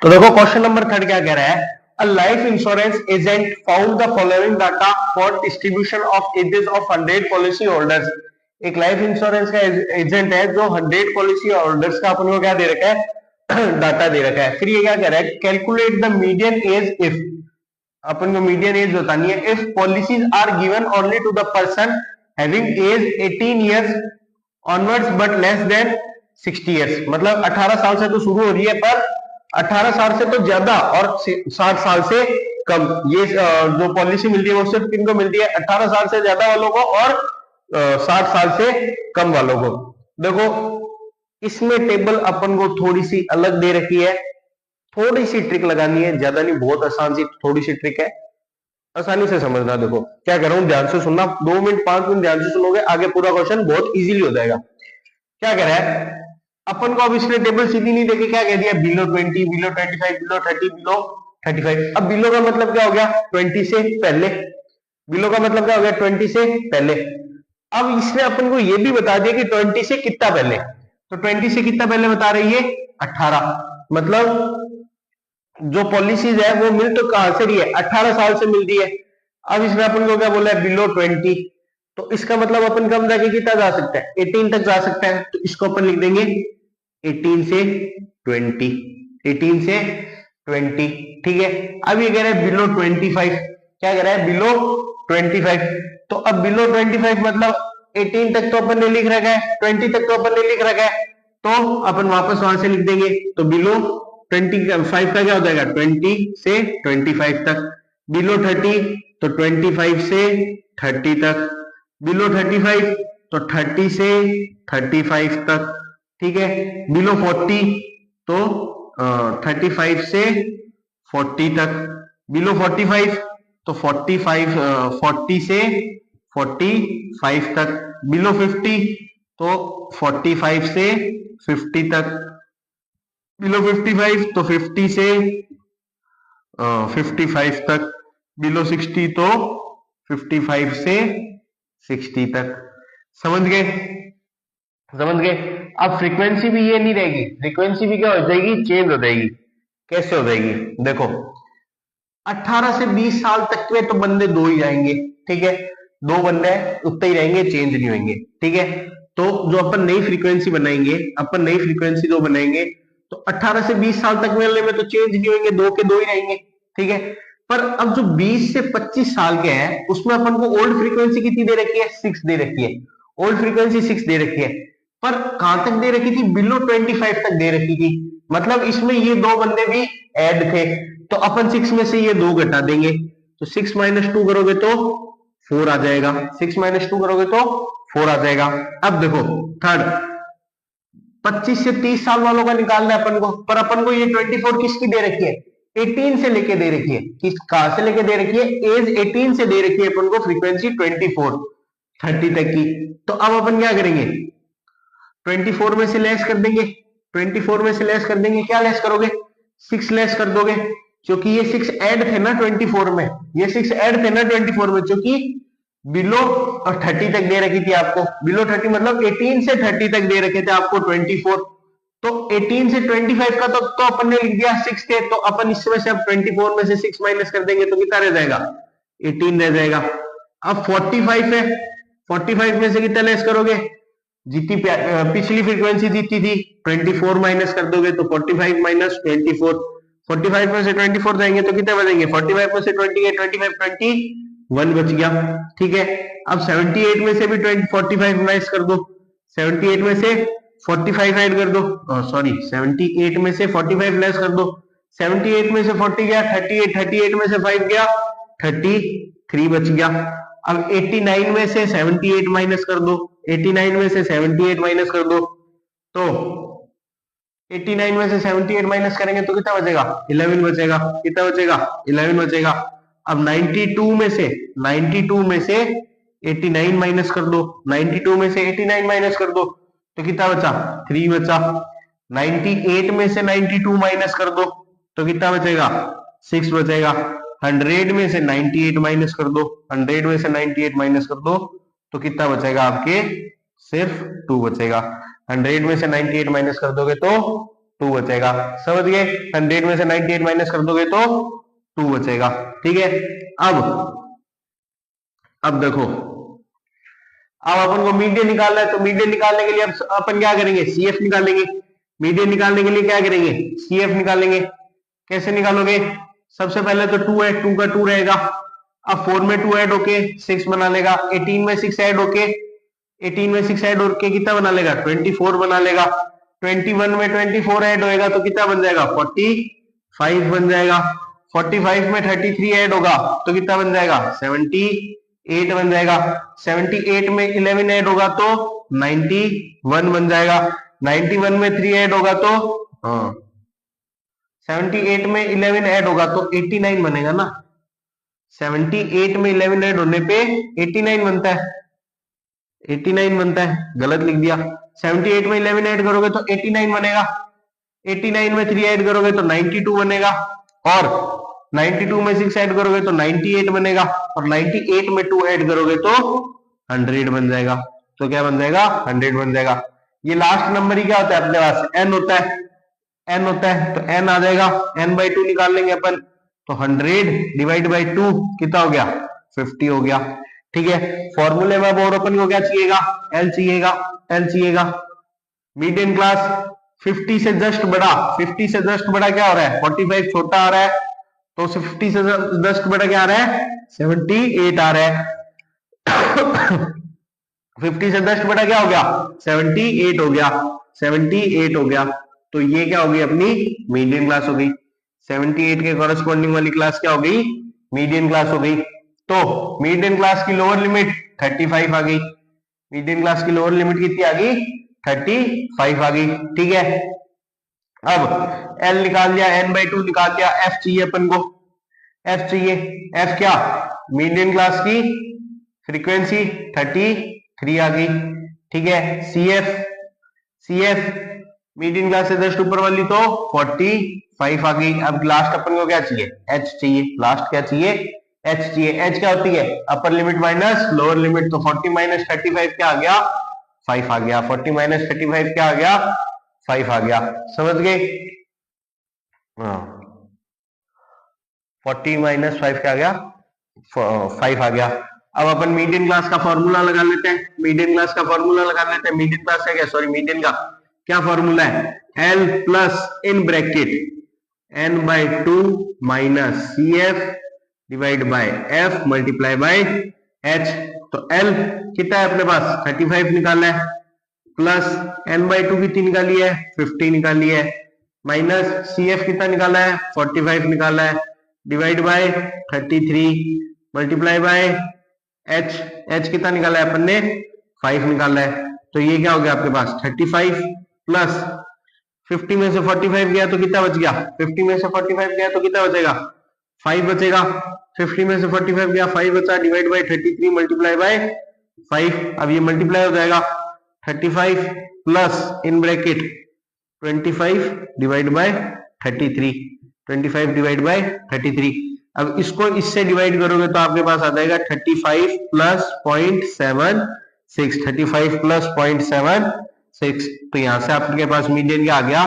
तो देखो question number 3 क्या कह रहा है, a life insurance agent found the following data for distribution of ages of 100 policy holders. एक लाइफ इंश्योरेंस का एजेंट है जो 100 पॉलिसी होल्डर्स का अपन को क्या दे रखा है डाटा दे रखा है। फिर ये क्या कह रहा है, calculate the median age if, अपन को मीडियन एज बतानी है, if policies are given only to the person having age 18 years onwards but less than 60 years. मतलब 18 साल से तो शुरू हो रही है पर 18 साल से तो ज्यादा और 60 साल से कम। ये जो पॉलिसी मिलती है वो सिर्फ किनको मिलती है, 18 साल से ज्यादा वालों को और 60 साल से कम वालों को। देखो इसमें टेबल अपन को थोड़ी सी अलग दे रखी है, थोड़ी सी ट्रिक लगानी है, ज्यादा नहीं, बहुत आसान सी थोड़ी सी ट्रिक है, आसानी से समझना। देखो क्या कर रहा हूं, ध्यान से सुनना, 2 मिनट 5 मिनट ध्यान से सुनोगे, आगे पूरा क्वेश्चन बहुत इजीली हो जाएगा। क्या कह रहा है, अपन को अब इसने टेबल सीधी नहीं देके क्या कह दिया, बिलो 20, बिलो 25, बिलो 30, बिलो 35। अब बिलो का मतलब क्या हो गया, 20 से पहले। बिलो का मतलब क्या हो गया, 20 से पहले। अब इसने अपन को ये भी बता दिया कि 20 से कितना पहले, तो 20 से कितना पहले बता रही है, 18। मतलब जो पॉलिसीज है वो मिल तो कहां से रही है, 18 साल से मिल रही है। अब इसमें अपन को क्या बोला है, बिलो 20, तो इसका मतलब अपन कम जाके कितना जा सकता है, 18 तक जा सकता है। तो इसको अपन लिख देंगे 18 से 20, 18 से 20, ठीक है। अब ये कह रहा है बिलो 25, क्या कह रहा है, बिलो 25। तो अब बिलो 25 मतलब 18 तक तो अपन ने लिख रखा है, 20 तक तो अपन ने लिख रखा है, तो अपन वापस वहां से लिख देंगे। तो बिलो 25 का क्या हो जाएगा, 20 से 25 तक। बिलो 30 तो 25 से 30 तक। बिलो 35 तो 30 से 35 तक, ठीक है। बिलो 40 तो 35 से 40 तक। बिलो 45 तो 40 से 45 तक। बिलो 50 तो 45 से 50 तक। बिलो 55 तो 50 से 55 तक। बिलो 60 तो 55 से 60 तक। समझ गए, समझ गए। अब फ्रीक्वेंसी भी ये नहीं रहेगी, फ्रीक्वेंसी भी क्या हो जाएगी, चेंज हो जाएगी। कैसे हो जाएगी, देखो 18 से 20 साल तक के तो बंदे दो ही जाएंगे, ठीक है, दो बंदे उतने ही रहेंगे, चेंज नहीं होंगे, ठीक है। तो जो अपन नई फ्रीक्वेंसी बनाएंगे, अपन नई फ्रीक्वेंसी जो बनाएंगे, तो 18 से 20 साल तक वाले में तो चेंज नहीं होंगे, दो के दो ही रहेंगे, ठीक है। पर अब जो 20 से 25 साल के हैं उसमें अपन को ओल्ड फ्रीक्वेंसी कितनी दे रखी है, 6 दे रखी है। ओल्ड फ्रीक्वेंसी 6 दे रखी है, पर कहां तक दे रखी थी, बिलो 25 तक दे रखी थी। मतलब इसमें ये दो बंदे भी ऐड थे, तो अपन 6 में से ये दो घटा देंगे, तो 6 - 2 करोगे तो 4 आ जाएगा। 6 - 2 करोगे तो 4 आ जाएगा। अब देखो थर्ड, 25 से 30 साल वालों का निकालना है अपन को, पर अपन को ये 24 किसकी दे रखी है, 18 से लेके दे रखी है। किस कहां से लेके दे रखी है, एज 18 से दे रखी है अपन को फ्रीक्वेंसी 24 30 तक की। तो अब अपन क्या करेंगे, 24 में से लेस कर देंगे, 24 में से लेस कर देंगे, क्या लेस करोगे, 6 लेस कर दोगे, क्योंकि ये 6 ऐड थे ना 24 में, ये 6 ऐड थे ना 24 में, क्योंकि बिलो 30 तक दे रखी थी आपको। बिलो 30 मतलब 18 से 30 तक दे रखे थे आपको 24, तो 18 से 25 का तो अपन ने लिख दिया 6 थे, तो अपन इसमें से अब 24 में से 6 माइनस कर देंगे तो कितना रह जाएगा, 18 रह जाएगा। अब 45 है, 45 में से कितना लेस करोगे, जितनी पिछली फ्रीक्वेंसी जितनी थी 24 माइनस कर दोगे तो 45 - 24, 45 में से 24 जाएंगे तो कितने बचेंगे, 45 में से 28, 25 21 बच गया, ठीक है। अब 78 में से भी 45 माइनस कर दो, 78 में से 45 ऐड कर दो, सॉरी 78 में से 45 लेस कर दो, 78 में से 40 गया 38, 38 में से 5 गया 33 बच गया। अब 89 में से 78 माइनस कर दो, 89 में से 78 माइनस कर दो, तो 89 में से 78 माइनस करेंगे तो कितना बचेगा, 11 बचेगा। कितना बचेगा, 11 बचेगा। अब 92 में से 89 माइनस कर दो, 92 में से 89 माइनस कर दो तो कितना बचा, 3 बचा। 98 में से 92 माइनस कर दो तो कितना बचेगा, 6 बचेगा। 100 में से 98 माइनस कर दो, 100 में से 98 माइनस कर दो तो कितना बचेगा आपके, सिर्फ 2 बचेगा। 100 में से 98 माइनस कर दोगे तो 2 बचेगा। समझ गए? 100 में से 98 माइनस कर दोगे तो 2 बचेगा। ठीक है, अब देखो, अब अपन को मीडियन निकालना है, तो मीडियन निकालने के लिए अब अपन क्या करेंगे, सीएफ निकालेंगे। मीडियन निकालने के लिए क्या करेंगे, सीएफ निकालेंगे। कैसे निकालोगे, सबसे पहले तो 2 है, 2 का 2 रहेगा। अब 4 में 2 ऐड होके 6 बना लेगा। 18 में 6 ऐड होके 18 में 6 ऐड होके कितना बना लेगा, 24 बना लेगा। 21 में 24 ऐड होएगा तो कितना बन जाएगा, 45 बन जाएगा। 45 में 33 ऐड होगा तो कितना बन जाएगा, 78 बन जाएगा। 78 में 11 ऐड होगा तो 91 बन जाएगा। 91 में 3 ऐड होगा तो 78 में 11 ऐड होगा तो 89 बनेगा ना। 78 में 11 ऐड होने पे 89 बनता है, 89 बनता है, गलत लिख दिया। 78 में 11 ऐड करोगे तो 89 बनेगा। 89 में 3 ऐड करोगे तो 92 बनेगा, और 92 में 6 ऐड करोगे तो 98 बनेगा, और 98 में 2 ऐड करोगे तो 100 बन जाएगा। तो क्या बन जाएगा, 100 बन जाएगा। ये लास्ट नंबर ही क्या होता है अपने पास, n होता है, n होता है, तो n आ जाएगा। n/2 निकाल लेंगे अपन, तो 100 डिवाइड बाई 2 कितना हो गया, 50 हो गया। ठीक है, फॉर्मूले में अब और अपन को क्या चाहिएगा, l चाहिएगा, l चाहिएगा। मीडियन क्लास 50 से जस्ट बड़ा, 50 से जस्ट बड़ा क्या हो रहा है, 45 छोटा आ रहा है, तो 50 से जस्ट बड़ा क्या आ रहा है, 78 आ रहा है। 50 से जस्ट बड़ा क्या हो गया, 78 हो गया, 78 हो गया। तो ये क्या होगी, अपनी मीडियन क्लास हो गई। 78 के कॉरेस्पॉन्डिंग वाली क्लास क्या हो गई, मीडियन क्लास हो गई। तो मीडियन क्लास की लोअर लिमिट 35 आ गई। मीडियन क्लास की लोअर लिमिट कितनी आ गई, 35 आ गई। ठीक है, अब L निकाल लिया, n/2 निकाल लिया, F चाहिए अपन को, F चाहिए। F क्या, मीडियन क्लास की फ्रीक्वेंसी 33 आ गई। ठीक है, CF मीडियन क्लास से जस्ट ऊपर वाली तो 45 आ गई। अब लास्ट अपन को क्या चाहिए, H चाहिए। लास्ट क्या चाहिए, H चाहिए। H क्या होती है, upper limit minus lower limit, तो 40 माइनस 35 क्या आ गया, 5 आ गया। 40 माइनस 35 क्या आ गया, 5 आ गया। समझ गए, 40 माइनस 5 क्या आ गया, 5 आ गया। अब अपन मीडियन क्लास का फॉर्मूला लगा लेते हैं। मीडियन क्लास का फॉर्मूला लगा लेते हैं। मीडियन क्लास का क्या, सॉरी मीडियन का क्या फॉर्मूला है, L plus in bracket n/2 minus CF divide by F multiply by H। तो L कितना है अपने पास, 35 निकालना है, प्लस n/2 कितनी निकाली है, 50 निकाली है, माइनस CF कितना निकाला है, 45 निकाला है, divide by 33 multiply by H कितना निकाला है अपन ने, 5 निकाला है। तो ये क्या हो गया आपके पास, 35 प्लस 50 में से 45 गया तो कितना बच गया, 50 में से 45 गया तो कितना बचेगा, 5 बचेगा। 50 में से 45 गया, 5 बचा, डिवाइड बाय 33 मल्टीप्लाई बाय 5। अब ये मल्टीप्लाई हो जाएगा, 35 plus in bracket 25 divide by 33, 25 divide by 33। अब इसको इससे डिवाइड करोगे तो आपके पास आ जाएगा 35 प्लस 0.76, 35 प्लस 0.76। तो यहां से आपके पास मीडियन क्या आ गया,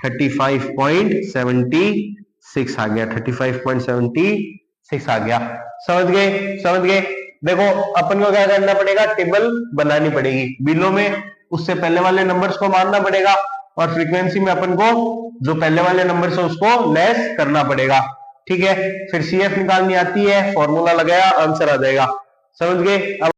35.76 आ गया, 35.76 आ गया। समझ गए, समझ गए। देखो अपन को क्या करना पड़ेगा, टेबल बनानी पड़ेगी बिलो में, उससे पहले वाले नंबर्स को मानना पड़ेगा, और फ्रीक्वेंसी में अपन को जो पहले वाले नंबर से उसको लेस करना पड़ेगा। ठीक है, फिर CF निकालनी आती है, फॉर्मूला लगाया, आंसर आ जाएगा। समझ गए। अब